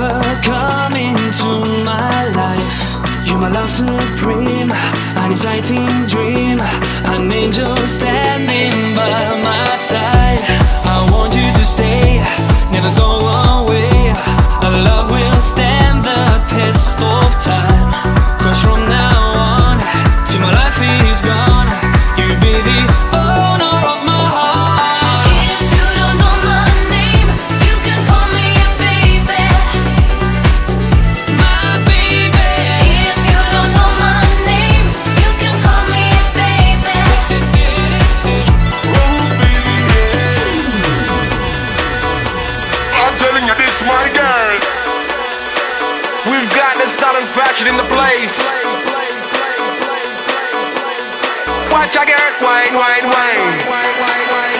ever come into my life. You're my love supreme, an exciting dream, an angel standing by my side. I want you to stay, never go away. Our love will stand the test of time. 'Cause from now on, till my life is gone, you'll be the owner of my heart. If you don't know my name, you can call me a baby, My baby. if you don't know my name, you can call me a baby. I'm telling you this, my girl. We've got the style and fashion in the place. Watch I get wine, wine, wine.